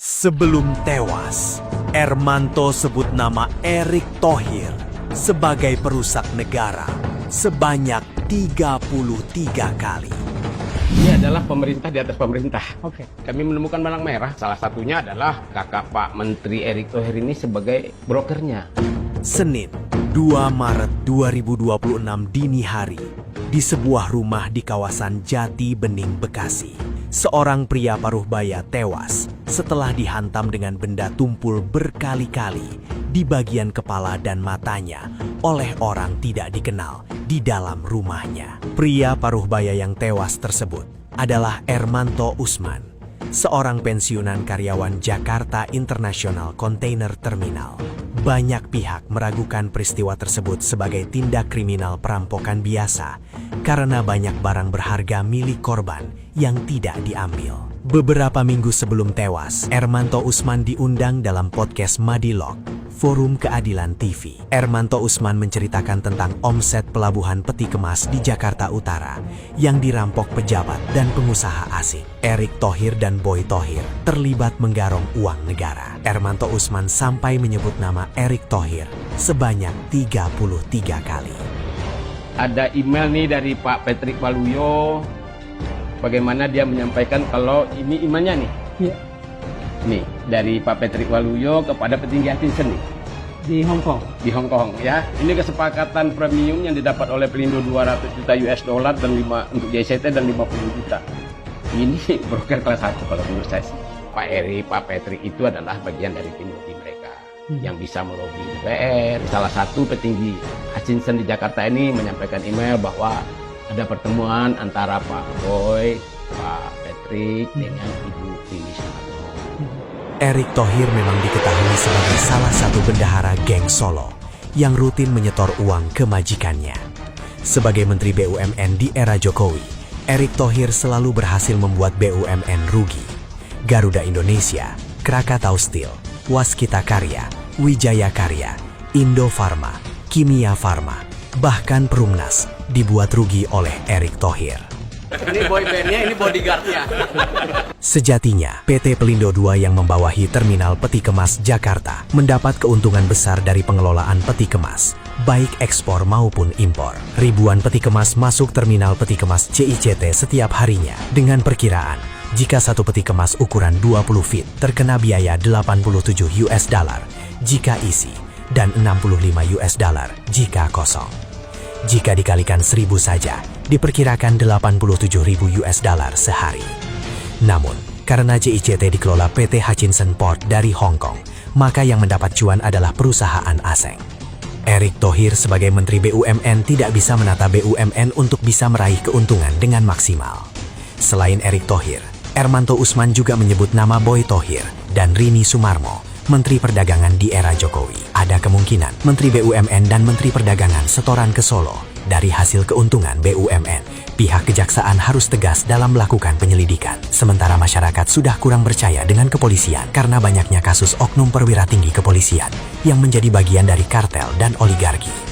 Sebelum tewas, Ermanto sebut nama Erick Thohir sebagai perusak negara sebanyak 33 kali. Ini adalah pemerintah di atas pemerintah. Oke. Kami menemukan benang merah. Salah satunya adalah kakak Pak Menteri Erick Thohir ini sebagai brokernya. Senin, 2 Maret 2026 dini hari, di sebuah rumah di kawasan Jati Bening, Bekasi, seorang pria paruh baya tewas setelah dihantam dengan benda tumpul berkali-kali di bagian kepala dan matanya oleh orang tidak dikenal di dalam rumahnya. Pria paruh baya yang tewas tersebut adalah Ermanto Usman, seorang pensiunan karyawan Jakarta International Container Terminal. Banyak pihak meragukan peristiwa tersebut sebagai tindak kriminal perampokan biasa karena banyak barang berharga milik korban yang tidak diambil. Beberapa minggu sebelum tewas, Ermanto Usman diundang dalam podcast Madilog, Forum Keadilan TV. Ermanto Usman menceritakan tentang omset pelabuhan peti kemas di Jakarta Utara yang dirampok pejabat dan pengusaha asing. Erick Thohir dan Boy Thohir terlibat menggarong uang negara. Ermanto Usman sampai menyebut nama Erick Thohir sebanyak 33 kali. Ada email nih dari Pak Patrick Waluyo. Bagaimana dia menyampaikan kalau ini imannya nih. Iya. Nih, dari Pak Patrick Waluyo kepada petinggi Hutchinson nih. Di Hong Kong. Di Hong Kong ya. Ini kesepakatan premium yang didapat oleh Pelindo 200 juta US dollar dan 5 untuk JCT dan 50 juta. Ini broker kelas 1 kalau menurut saya sih. Pak Erick, Pak Patrick itu adalah bagian dari tim lobby mereka yang bisa melobi DPR. Salah satu petinggi Hutchinson di Jakarta ini menyampaikan email bahwa ada pertemuan antara Pak Boy, Pak Patrick dengan Ibu Rini Sumarno. Erick Thohir memang diketahui sebagai salah satu bendahara geng Solo yang rutin menyetor uang ke majikannya. Sebagai Menteri BUMN di era Jokowi, Erick Thohir selalu berhasil membuat BUMN rugi. Garuda Indonesia, Krakatau Steel, Waskita Karya, Wijaya Karya, Indofarma, Kimia Farma, bahkan Perumnas dibuat rugi oleh Erick Thohir. Ini boybandnya, ini bodyguardnya. Sejatinya, PT Pelindo II yang membawahi Terminal Peti Kemas Jakarta mendapat keuntungan besar dari pengelolaan peti kemas, baik ekspor maupun impor. Ribuan peti kemas masuk Terminal Peti Kemas JICT setiap harinya, dengan perkiraan jika satu peti kemas ukuran 20 feet terkena biaya 87 US dollar jika isi dan 65 US dollar jika kosong. Jika dikalikan 1.000 saja, diperkirakan 87.000 US dollar sehari. Namun, karena JICT dikelola PT Hutchinson Port dari Hong Kong, maka yang mendapat cuan adalah perusahaan asing. Erick Thohir sebagai Menteri BUMN tidak bisa menata BUMN untuk bisa meraih keuntungan dengan maksimal. Selain Erick Thohir, Ermanto Usman juga menyebut nama Boy Thohir dan Rini Sumarno, Menteri Perdagangan di era Jokowi. Ada kemungkinan Menteri BUMN dan Menteri Perdagangan setoran ke Solo dari hasil keuntungan BUMN. Pihak kejaksaan harus tegas dalam melakukan penyelidikan. Sementara masyarakat sudah kurang percaya dengan kepolisian karena banyaknya kasus oknum perwira tinggi kepolisian yang menjadi bagian dari kartel dan oligarki.